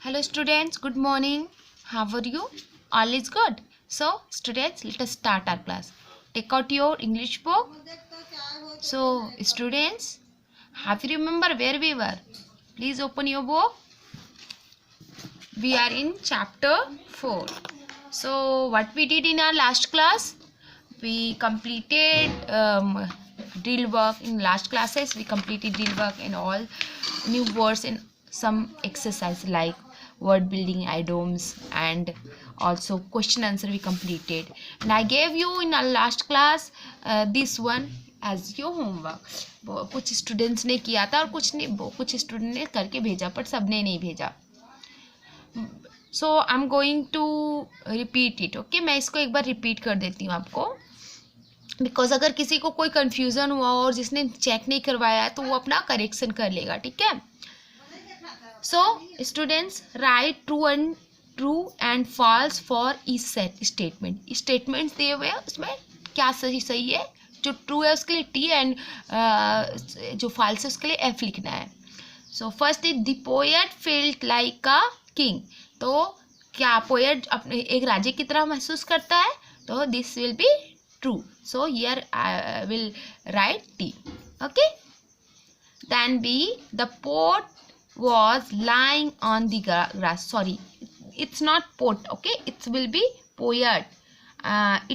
Hello students, good morning. How are you? All is good. So students, let us start our class. Take out your English book. So students, have you remember where we were? Please open your book. We are in chapter 4. So what we did in our last class? We completed drill work in last classes. We completed drill work and all new words and some exercise like word building idioms and also question answer we completed, and I gave you in our last class this one as your homework. कुछ students ने किया था और कुछ student ने करके भेजा, पर सबने नहीं भेजा. So I am going to repeat it. Okay, मैं इसको एक बार रिपीट कर देती हूँ आपको, बिकॉज अगर किसी को कोई कन्फ्यूज़न हुआ और जिसने चेक नहीं करवाया तो वो अपना करेक्शन कर लेगा. ठीक है. So students, write true and false for each statement. Statements दिए हुए हैं, उसमें क्या सही है. जो ट्रू है उसके लिए टी एंड जो फॉल्स है उसके लिए एफ लिखना है. So first is the poet felt like a king. तो क्या पोएट अपने एक राजे की तरह महसूस करता है? तो this will be true. So here I will write T. Okay. Then B the pot was lying on the grass. Sorry, it's not pot. Okay, it will be poet.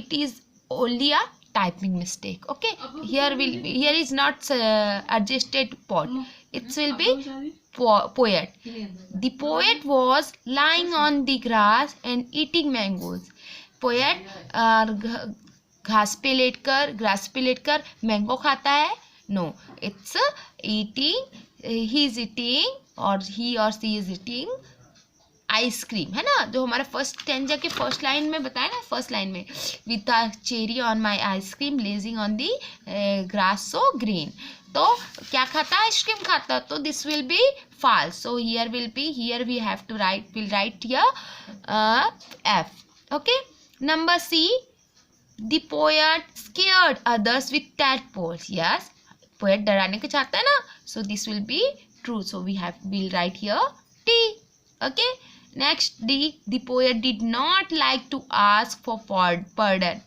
It is only a typing mistake. Okay, here is not adjusted pot. It will be poet. The poet was lying on the grass and eating mangoes. Poet घास पे लेटकर mango खाता है. No, it's eating. He is eating और he और she is eating ice cream, है ना. जो हमारा फर्स्ट स्टैंजा के फर्स्ट लाइन में बताया ना, फर्स्ट लाइन में with a cherry on my ice cream lazing on the grass so green. तो क्या खाता है? आइसक्रीम खाता. तो this will be false. So here we have to write here F. Okay. Number C, the poet scared others with tadpoles. Yes, poet डराने को चाहता है ना. So this will be true. So we'll write here T. Okay. Next D, the poet did not like to ask for pardon.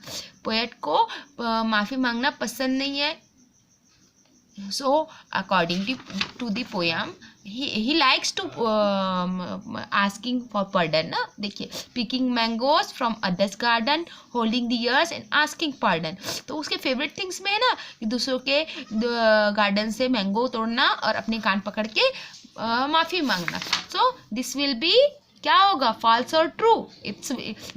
Poet को माफ़ी मांगना पसंद नहीं है. So according to the poem, he likes to asking for pardon ना. देखिए, picking mangoes from others garden, holding the ears and asking pardon. तो उसके फेवरेट थिंग्स में है ना कि दूसरों के गार्डन से मैंगो तोड़ना और अपने कान पकड़ के माफ़ी मांगना. सो दिस विल बी क्या होगा? फॉल्स और true.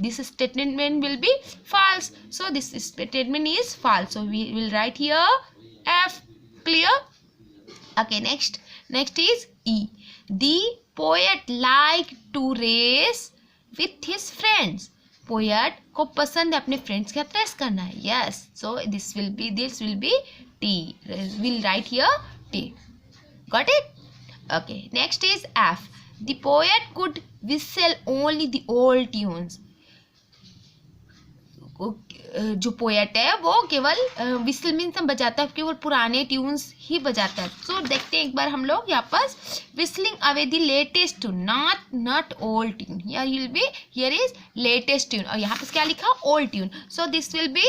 This statement will be false. So this statement is false. So we will write here F. Clear? Okay, next is E. The poet liked to race with his friends. Poet को पसंद है अपने friends के साथ race करना है. Yes, so this will be T. We'll write here T. Got it? Okay, next is F. The poet could whistle only the old tunes. जो poet है वो केवल विसल मीन्स हम बजाता है, केवल पुराने ट्यून्स ही बजाता है. सो देखते हैं एक बार हम लोग यहाँ पर. Whistling away the latest tune, not old tune. Here is latest tune और यहाँ पर क्या लिखा? Old tune. So this will be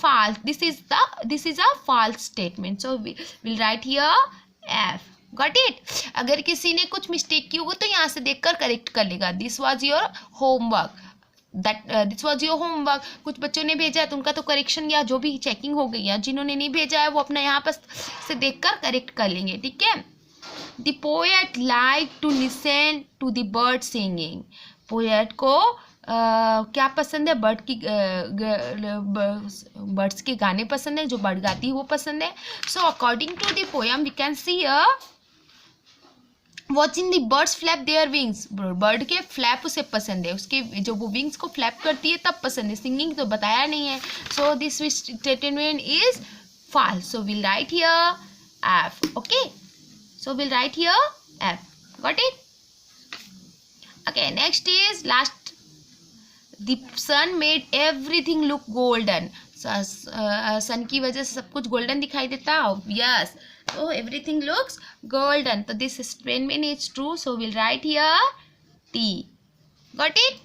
false. This is a false statement. So will write here F. Got it? अगर किसी ने कुछ mistake की होगी तो यहाँ से देखकर करेक्ट कर लेगा. This was your homework. This was your homework. कुछ बच्चों ने भेजा है तो उनका तो करेक्शन या जो भी चेकिंग हो गई है. जिन्होंने नहीं भेजा है वो अपना यहाँ पर से देखकर करेक्ट कर लेंगे. ठीक है. The poet like to listen to the bird singing. Poet को क्या पसंद है? बर्ड्स के गाने पसंद है. जो बर्ड गाती है वो पसंद है. So according to the poem we can see watching the birds flap their wings. Bird के फ्लैप उसे पसंद है, उसके जो वो विंग्स को फ्लैप करती है तब पसंद है. सिंगिंग तो बताया नहीं है. So this statement is false. So will write here F. Okay. So will write here F. Got it? Okay. Next is last. The sun made everything look golden. Sun की वजह से सब कुछ गोल्डन दिखाई देता है. Yes. So everything looks golden. So this statement is true. So we'll write here T. Got it,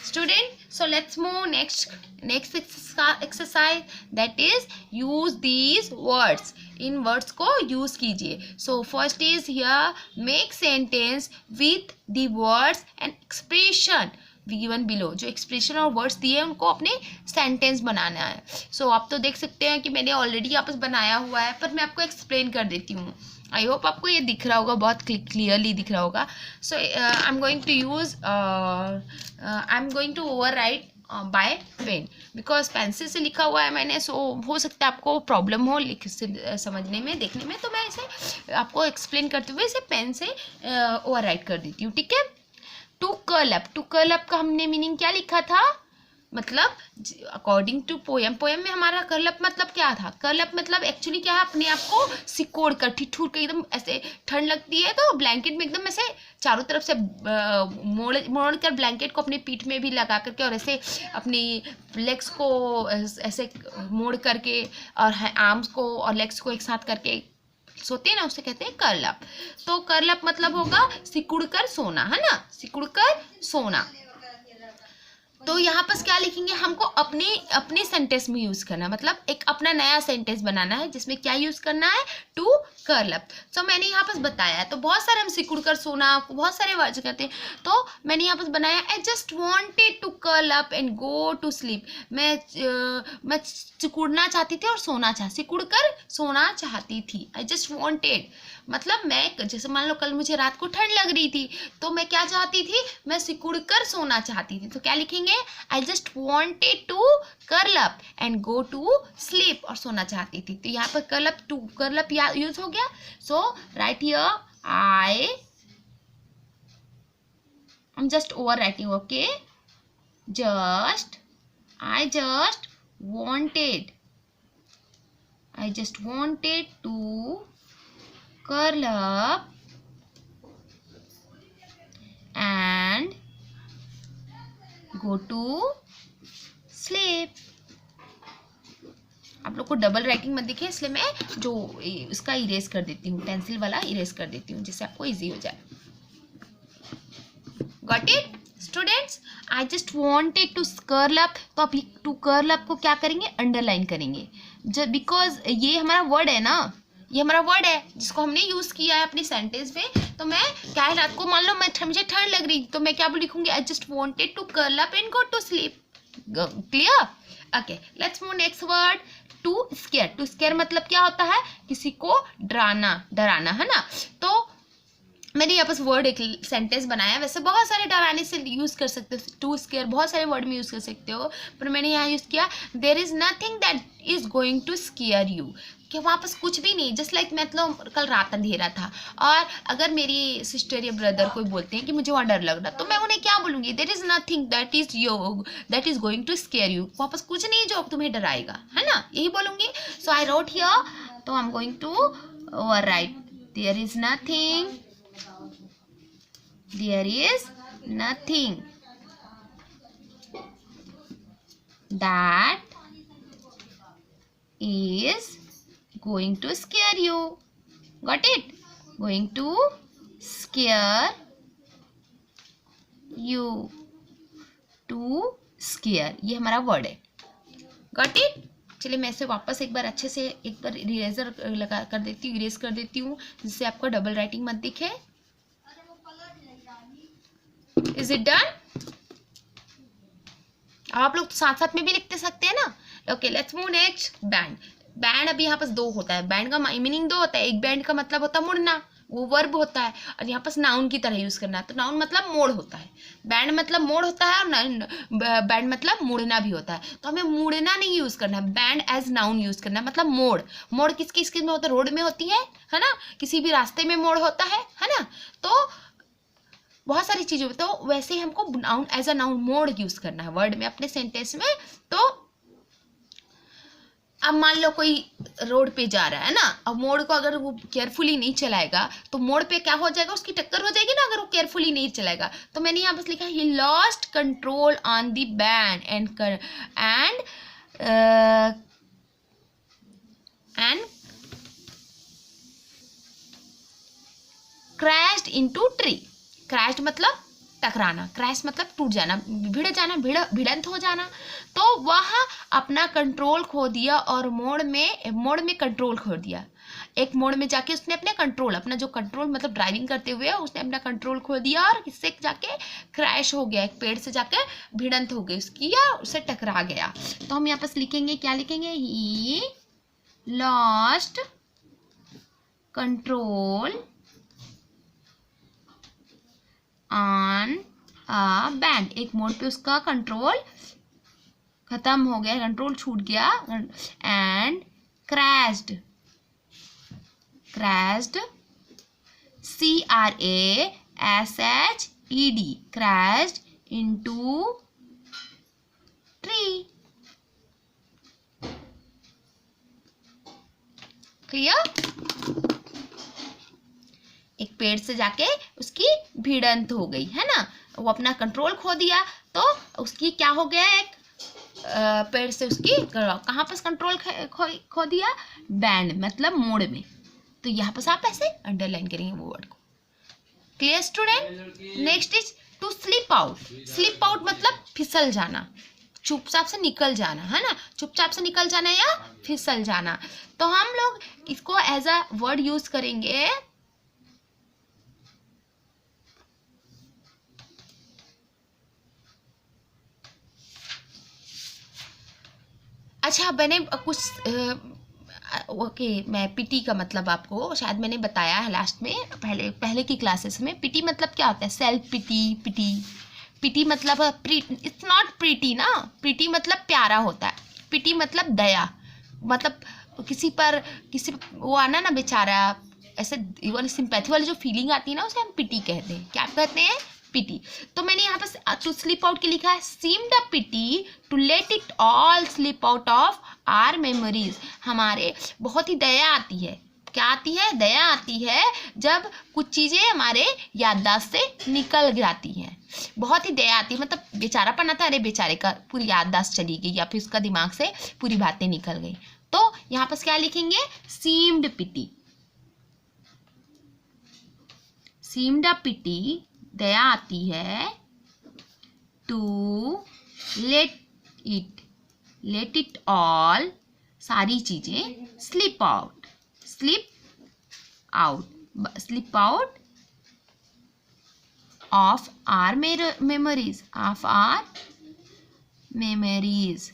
student? So let's move next exercise, that is use these words. In words को use कीजिए. So first is here, make sentence with the words and expression given below. जो expression और words दिए हैं उनको अपने sentence बनाना है. सो आप तो देख सकते हैं कि मैंने ऑलरेडी यहाँ पर बनाया हुआ है, पर मैं आपको एक्सप्लेन कर देती हूँ. आई होप आपको ये दिख रहा होगा, बहुत क्लियरली दिख रहा होगा. So I am going to over write by pen, because pencil से लिखा हुआ है मैंने. सो हो सकता है आपको प्रॉब्लम हो समझने में, देखने में, तो मैं इसे आपको एक्सप्लेन करते हुए इसे पेन से ओवर राइट कर देती हूँ. ठीक है. To curl up. To curl up का हमने मीनिंग क्या लिखा था? मतलब अकॉर्डिंग टू पोएम में हमारा कर्ल अप मतलब क्या था? कर्ल अप मतलब एक्चुअली क्या है, अपने आप को सिकोड़ कर, ठिठुर कर, एकदम ऐसे ठंड लगती है तो ब्लैंकेट में एकदम ऐसे चारों तरफ से मोड़ कर ब्लैंकेट को अपनी पीठ में भी लगा करके और ऐसे अपनी लेग्स को ऐसे मोड़ करके और आर्म्स को और लेग्स को एक साथ करके सोते हैं ना, उसे कहते हैं कर्ल अप. तो कर्ल अप मतलब होगा सिकुड़ कर सोना, है ना, सिकुड़ कर सोना. तो यहाँ पर क्या लिखेंगे, हमको अपने सेंटेंस में यूज करना है, मतलब एक अपना नया सेंटेंस बनाना है जिसमें क्या यूज करना है, टू कर्ल अप. तो मैंने यहाँ पर बताया है, तो बहुत सारे हम सिकुड़ कर सोना बहुत सारे वर्ड्स करते हैं. तो मैंने यहाँ पर बनाया, I just wanted to curl up and go to sleep. मैं सिकुड़ना चाहती थी और सोना सिकुड़ कर सोना चाहती थी. आई जस्ट वॉन्टेड मतलब मैं, जैसे मान लो कल मुझे रात को ठंड लग रही थी तो मैं क्या चाहती थी, मैं सिकुड़ कर सोना चाहती थी. तो क्या लिखेंगे, I just wanted to curl up and go to sleep, और सोना चाहती थी. तो यहाँ पर curl up, to curl up use हो गया. So write here, I am just over writing. Okay, I just wanted to curl up and go to sleep. आप लोग को डबल राइटिंग मत दिखे, इसलिए मैं जो इसका इरेज कर देती हूँ, पेंसिल वाला इरेज कर देती हूँ, जिससे आपको इजी हो जाए. Got it students? I just wanted to curl up. तो आप टू कर्ल अप को क्या करेंगे, अंडरलाइन करेंगे, जब बिकॉज ये हमारा वर्ड है ना, ये हमारा वर्ड है जिसको हमने यूज किया है अपनी सेंटेंस में. तो मैं क्या है, रात को मान लो मुझे ठंड लग रही, तो मैं क्या लिखूंगी, I just wanted to curl up and go to sleep. Clear? Okay, let's move next word, to scare. To scare मतलब क्या होता है, किसी को डराना, है ना. तो मैंने यहाँ पर वर्ड एक सेंटेंस बनाया. वैसे बहुत सारे डराने से यूज कर सकते हो, टू स्केयर बहुत सारे वर्ड में यूज कर सकते हो, पर मैंने यहाँ यूज किया, there is nothing that is going to scare you, कि वहाँ पर कुछ भी नहीं. जस्ट लाइक मतलब कल रात अंधेरा था और अगर मेरी सिस्टर या ब्रदर कोई बोलते हैं कि मुझे वहाँ डर लग रहा, तो मैं उन्हें क्या बोलूँगी, there is nothing that is going to scare you. वहाँ पर कुछ नहीं जो तुम्हें डराएगा, है ना, यही बोलूँगी. सो आई रोट हियर, तो I am going to over right, there is nothing that is going to scare you. Got it? Going to scare you. To scare, ये हमारा वर्ड है. Got it? चलिए मैं इसे वापस एक बार अच्छे से एक बार इरेजर लगा कर देती हूँ, इरेज कर देती हूँ, जिससे आपको डबल राइटिंग मत दिखे. Is it done? आप लोग साथ साथ में भी लिखते सकते हैं ना. Okay, let's move next. Band. Band अभी यहाँ पर दो होता है. बैंड का मीनिंग दो होता है. एक बैंड का मतलब होता है मुड़ना, वो वर्ब होता है, और यहाँ पर नाउन की तरह यूज करना है. तो नाउन मतलब मोड़ होता है, बैंड मतलब मोड़ होता है, और बैंड मतलब मुड़ना भी होता है. तो हमें मुड़ना नहीं यूज करना है, बैंड एज नाउन यूज करना है. मतलब मोड़ किसकी में होता है, रोड में होती है ना, किसी भी रास्ते में मोड़ होता है ना. तो बहुत सारी चीज़ों में, तो वैसे ही हमको नाउन एज अ नाउन मोड़ यूज करना है वर्ड में अपने सेंटेंस में. तो अब मान लो कोई रोड पे जा रहा है ना, अब मोड़ को अगर वो केयरफुली नहीं चलाएगा तो मोड़ पे क्या हो जाएगा, उसकी टक्कर हो जाएगी ना अगर वो केयरफुली नहीं चलाएगा. तो मैंने यहाँ बस लिखा, he lost control on the band and crashed into tree. crashed मतलब टकराना, क्रैश मतलब टूट जाना, भिड़ जाना, भिड़ंत हो जाना। तो वह अपना कंट्रोल खो दिया और मोड़ में कंट्रोल खो दिया। एक मोड़ में जाके उसने अपना जो कंट्रोल मतलब ड्राइविंग करते हुए उसने अपना कंट्रोल खो दिया और किससे जाके क्रैश हो गया, एक पेड़ से जाके भिड़ंत हो गई उसकी या उससे टकरा गया। तो हम यहाँ पर लिखेंगे, क्या लिखेंगे, he lost control on a band, एक मोड़ पे उसका कंट्रोल खत्म हो गया, कंट्रोल छूट गया, and crashed CRASHED crashed into tree. Clear? एक पेड़ से जाके उसकी भिड़ंत हो गई है ना, वो अपना कंट्रोल खो दिया तो उसकी क्या हो गया, एक पेड़ से उसकी कहाँ पर कंट्रोल खो दिया, बैंड मतलब मोड़ में। तो यहाँ पर आप ऐसे अंडरलाइन करेंगे वो वर्ड को। Clear student? Next is to slip out. Slip out मतलब फिसल जाना, चुपचाप से निकल जाना, है ना, चुपचाप से निकल जाना या फिसल जाना। तो हम लोग इसको एज अ वर्ड यूज करेंगे अच्छा, मैंने कुछ ओके मैं पीटी का मतलब आपको शायद मैंने बताया है लास्ट में, पहले की क्लासेस में। पीटी मतलब क्या होता है, सेल्फ पिटी मतलब इट्स नॉट प्रीटी ना, प्रीटी मतलब प्यारा होता है, पिटी मतलब दया, मतलब किसी वो आना ना बेचारा, ऐसे इवन सिंपैथी वाली जो फीलिंग आती है ना उसे हम पिटी कहते हैं। क्या कहते हैं, पिटी। तो मैंने यहाँ पर टू स्लिप आउट के लिखा है, seemed a pity to let it all slip out of our memories. हमारे बहुत ही दया आती है, क्या आती है, दया आती है जब कुछ चीजें हमारे याददाश्त से निकल जाती हैं। बहुत ही दया आती है, मतलब बेचारापन आता है, अरे बेचारे का पूरी याददाश्त चली गई या फिर उसका दिमाग से पूरी बातें निकल गई। तो यहाँ पर क्या लिखेंगे, सीम्ड पिटी, सीम्ड अ पिटी दया आती है, टू लेट इट ऑल सारी चीजें slip out of our memories MEMORIES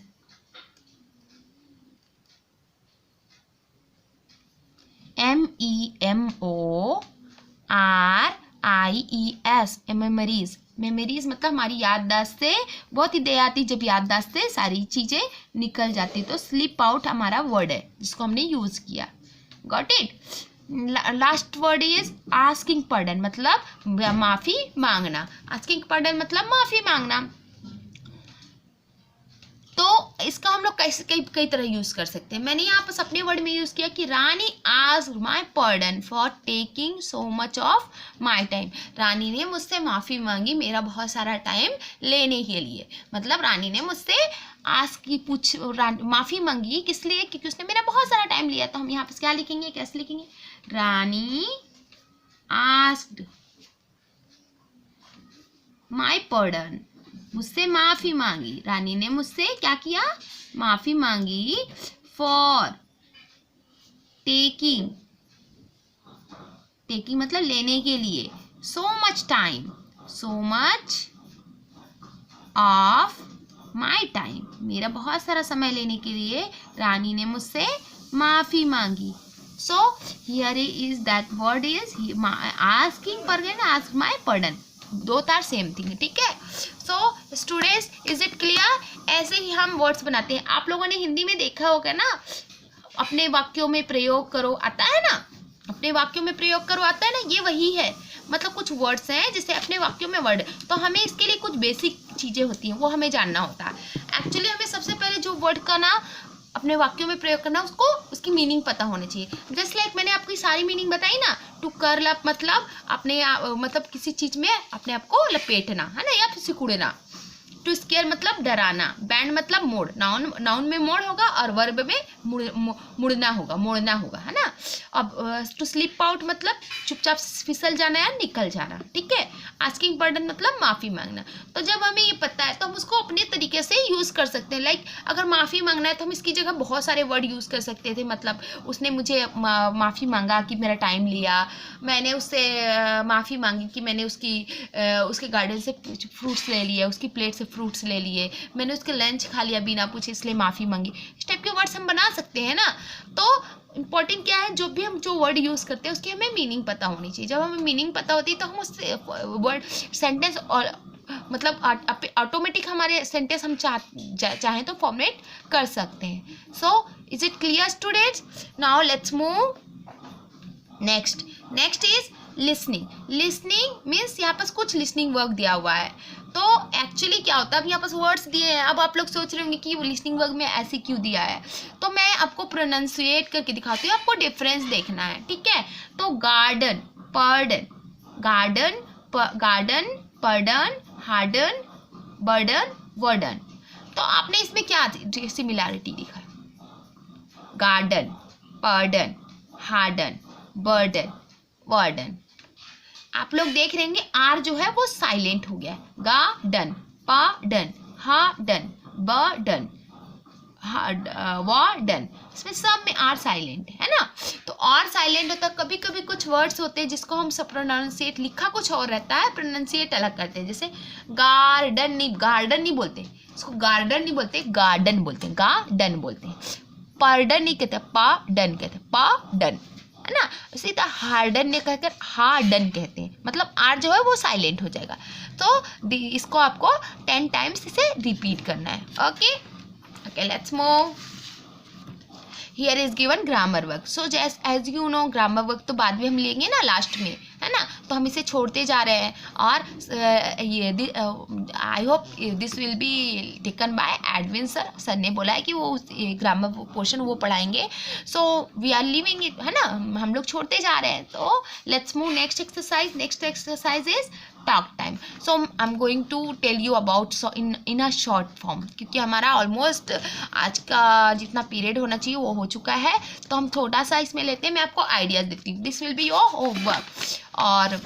memories मतलब हमारी याददाश्त से बहुत ही दया आती, जब याददाश्त से सारी चीजें निकल जाती। तो स्लिप आउट हमारा वर्ड है जिसको हमने यूज किया। Got it? Last word is asking pardon, मतलब माफी मांगना। आस्किंग पार्डन मतलब माफी मांगना। तो इसका हम लोग कैसे कई तरह यूज कर सकते हैं। मैंने यहाँ पर अपने वर्ड में यूज किया कि Rani asked my pardon for taking so much of my time. Rani ने मुझसे माफी मांगी मेरा बहुत सारा टाइम लेने के लिए। मतलब रानी ने मुझसे माफी मांगी किस लिए, क्योंकि उसने मेरा बहुत सारा टाइम लिया। तो हम यहाँ पर क्या लिखेंगे, कैसे लिखेंगे, रानी आस्क्ड माय पार्डन, मुझसे माफी मांगी, रानी ने मुझसे क्या किया, माफी मांगी, फॉर टेकिंग मतलब लेने के लिए, सो मच ऑफ माय टाइम, मेरा बहुत सारा समय लेने के लिए रानी ने मुझसे माफी मांगी। So here is that word is asking pardon, ask my pardon, both are same thing. ठीक है। So students, is it clear? ऐसे ही हम वर्ड्स बनाते हैं। आप लोगों ने हिंदी में देखा होगा ना, अपने वाक्यों में प्रयोग करो आता है ना, अपने वाक्यों में प्रयोग करो आता है ना, ये वही है। मतलब कुछ वर्ड्स हैं जिसे अपने वाक्यों में वर्ड, तो हमें इसके लिए कुछ बेसिक चीजें होती हैं वो हमें जानना होता है। एक्चुअली हमें सबसे पहले जो वर्ड का ना अपने वाक्यों में प्रयोग करना, उसको उसकी मीनिंग पता होनी चाहिए। जस्ट लाइक मैंने आपकी सारी मीनिंग बताई ना, टू कर्ल अप मतलब अपने मतलब किसी चीज में अपने आप को लपेटना है ना, या फिर सिकुड़ना। टू स्केयर मतलब डराना, बैंड मतलब मोड़, नाउन में मोड़ होगा और वर्ब में मुड़ना होगा, मोड़ना होगा, है ना। अब टू स्लिप आउट मतलब चुपचाप फिसल जाना या निकल जाना, ठीक है। आस्किंग पार्डन मतलब माफ़ी मांगना। तो जब हमें ये पता है तो हम उसको अपने तरीके से यूज़ कर सकते हैं। लाइक अगर माफ़ी मांगना है तो हम इसकी जगह बहुत सारे वर्ड यूज़ कर सकते थे। मतलब उसने मुझे माफ़ी मांगा कि मेरा टाइम लिया, मैंने उससे माफ़ी मांगी कि मैंने उसके गार्डन से फ्रूट्स ले लिए, उसकी प्लेट से फ्रूट्स ले लिए, मैंने उसके लंच खा लिया बिना पूछे इसलिए माफ़ी मांगी। इस टाइप के वर्ड्स हम बना सकते हैं ना। तो इम्पॉर्टेंट क्या है, जो भी हम जो वर्ड यूज़ करते हैं उसकी हमें मीनिंग पता होनी चाहिए। जब हमें मीनिंग पता होती है तो हम उस वर्ड सेंटेंस और मतलब ऑटोमेटिक हमारे सेंटेंस हम चाहें तो फॉर्मुलेट कर सकते हैं। So is it clear students? Now let's move next is listening. Listening means यहाँ पर कुछ लिसनिंग वर्क दिया हुआ है। तो एक्चुअली क्या होता है, अब यहाँ पर वर्ड्स दिए हैं। अब आप लोग सोच रहे होंगे कि वो लिसनिंग वर्क में ऐसे क्यों दिया है। तो मैं आपको प्रोनाउंसिएट करके दिखाती हूँ, आपको डिफरेंस देखना है, ठीक है। तो garden, pardon, garden, garden, pardon, harden, burden, वर्डन। तो आपने इसमें क्या सिमिलैरिटी दिखा? Garden, pardon, harden, burden, वर्डन। आप लोग देख रहे होंगे आर जो है वो साइलेंट हो गया है। Garden, pardon, harden, burden, warden, इसमें सब में आर साइलेंट है ना। तो आर साइलेंट होता है। कभी कभी कुछ वर्ड्स होते हैं जिसको हम सब प्रोनाउंसिएट, लिखा कुछ और रहता है, प्रोनाउंसिएट अलग करते हैं। जैसे गार्डन नहीं बोलते, इसको गार्डन नहीं बोलते, गार्डन बोलते हैं, गार्डन बोलते हैं। पर्डन नहीं कहते, पार्डन कहते हैं, पार्डन, है ना। इसी तरह हार्डन ने कहकर हार्डन कहते हैं, मतलब आर जो है वो साइलेंट हो जाएगा। तो इसको आपको 10 टाइम्स इसे रिपीट करना है। Okay, let's move. Here is given grammar work. So as you know grammar work तो बाद में हम लेंगे ना, लास्ट में, है ना। तो हम इसे छोड़ते जा रहे हैं। और ये I hope this will be taken by Edwin sir. Sir ने बोला है कि वो ग्रामर पोर्शन वो पढ़ाएंगे। So we are living it, है ना, हम लोग छोड़ते जा रहे हैं। तो let's move next exercise. Next exercise is talk time. So I am going to tell you about in a short form, क्योंकि हमारा ऑलमोस्ट आज का जितना पीरियड होना चाहिए वो हो चुका है। तो हम थोड़ा सा इसमें लेते हैं, मैं आपको आइडियाज देती हूँ। This will be your homework. और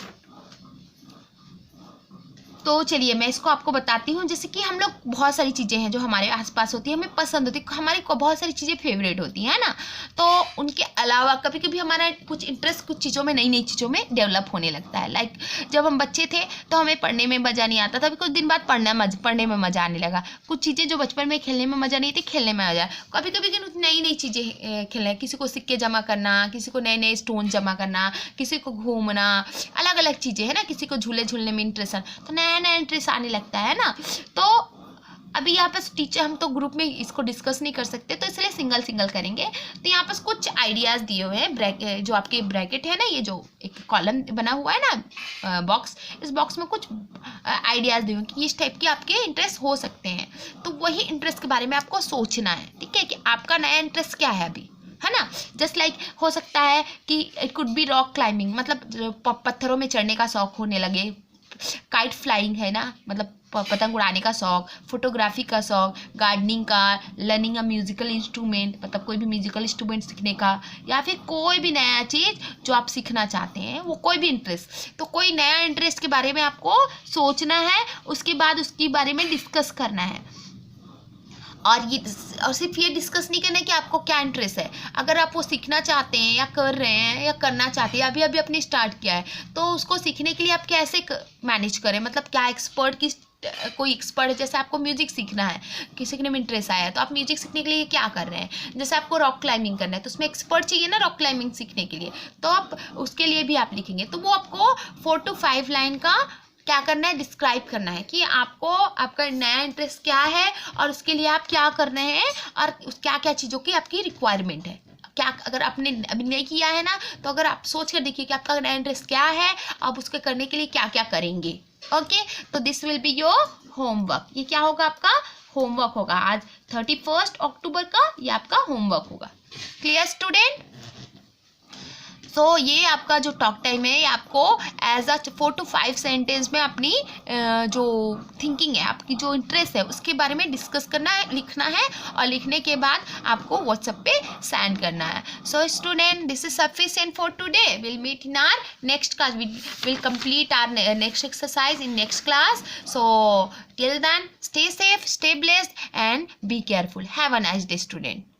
तो चलिए मैं इसको आपको बताती हूँ। जैसे कि हम लोग बहुत सारी चीज़ें हैं जो हमारे आसपास होती है, हमें पसंद होती है, हमारी बहुत सारी चीज़ें फेवरेट होती हैं ना। तो उनके अलावा कभी कभी हमारा कुछ इंटरेस्ट कुछ चीज़ों में, नई नई चीज़ों में डेवलप होने लगता है। लाइक जब हम बच्चे थे तो हमें पढ़ने में मज़ा नहीं आता था, अभी कुछ दिन बाद पढ़ने में मज़ा आने लगा। कुछ चीज़ें जो बचपन में खेलने में मज़ा नहीं थी, खेलने में मज़ा। कभी कभी नई नई चीज़ें खेलना, किसी को सिक्के जमा करना, किसी को नए नए स्टोन जमा करना, किसी को घूमना, अलग अलग चीज़ें है ना, किसी को झूले झूलने में इंटरेस्ट है, तो नया इंटरेस्ट आने लगता है ना। तो अभी यहाँ पर टीचर, हम तो ग्रुप में इसको डिस्कस नहीं कर सकते, तो इसलिए सिंगल करेंगे। तो यहाँ पर कुछ आइडियाज़ दिए हुए हैं। जो आपके ब्रैकेट है ना, ये जो एक कॉलम बना हुआ है ना, बॉक्स, इस बॉक्स में कुछ आइडियाज़ दिए हुए हैं कि इस टाइप के आपके इंटरेस्ट हो सकते हैं। तो वही इंटरेस्ट के बारे में आपको सोचना है, ठीक है, कि आपका नया इंटरेस्ट क्या है अभी, है ना। जस्ट लाइक हो सकता है कि it could be rock climbing, मतलब पत्थरों में चढ़ने का शौक होने लगे। काइट फ्लाइंग है ना, मतलब पतंग उड़ाने का शौक, फोटोग्राफी का शौक, गार्डनिंग का, लर्निंग अ म्यूजिकल इंस्ट्रूमेंट, मतलब कोई भी म्यूजिकल इंस्ट्रूमेंट सीखने का, या फिर कोई भी नया चीज़ जो आप सीखना चाहते हैं, वो कोई भी इंटरेस्ट। तो कोई नया इंटरेस्ट के बारे में आपको सोचना है, उसके बाद उसके बारे में डिस्कस करना है। और सिर्फ ये डिस्कस नहीं करना है कि आपको क्या इंटरेस्ट है। अगर आप वो सीखना चाहते हैं या कर रहे हैं या करना चाहते हैं, अभी अपने स्टार्ट किया है, तो उसको सीखने के लिए आप कैसे मैनेज करें। मतलब क्या कोई एक्सपर्ट है, जैसे आपको म्यूजिक सीखना है, सीखने में इंटरेस्ट आया है, तो आप म्यूजिक सीखने के लिए क्या कर रहे हैं। जैसे आपको रॉक क्लाइंबिंग करना है, तो उसमें एक्सपर्ट चाहिए ना रॉक क्लाइंबिंग सीखने के लिए, तो आप उसके लिए भी आप लिखेंगे। तो वो आपको 4 to 5 लाइन का क्या करना है, डिस्क्राइब करना है कि आपको आपका नया इंटरेस्ट क्या है और उसके लिए आप क्या कर रहे हैं और क्या क्या चीज़ों की आपकी रिक्वायरमेंट है। क्या अगर आपने अभी नहीं किया है ना, तो अगर आप सोच कर देखिए कि आपका नया इंटरेस्ट क्या है, आप उसके करने के लिए क्या क्या करेंगे। ओके, तो this will be your homework. ये क्या होगा, आपका होमवर्क होगा। आज 31 अक्टूबर का ये आपका होमवर्क होगा। Clear student? ये आपका जो टॉक टाइम है, ये आपको एज अ 4 to 5 सेंटेंस में अपनी जो थिंकिंग है, आपकी जो इंटरेस्ट है उसके बारे में डिस्कस करना है, लिखना है, और लिखने के बाद आपको व्हाट्सएप पे सेंड करना है. So student, this is sufficient for today. Will meet in our next class. Will complete our next exercise in next class. So till then, stay safe, stay blessed, and be careful. Have a nice day, student.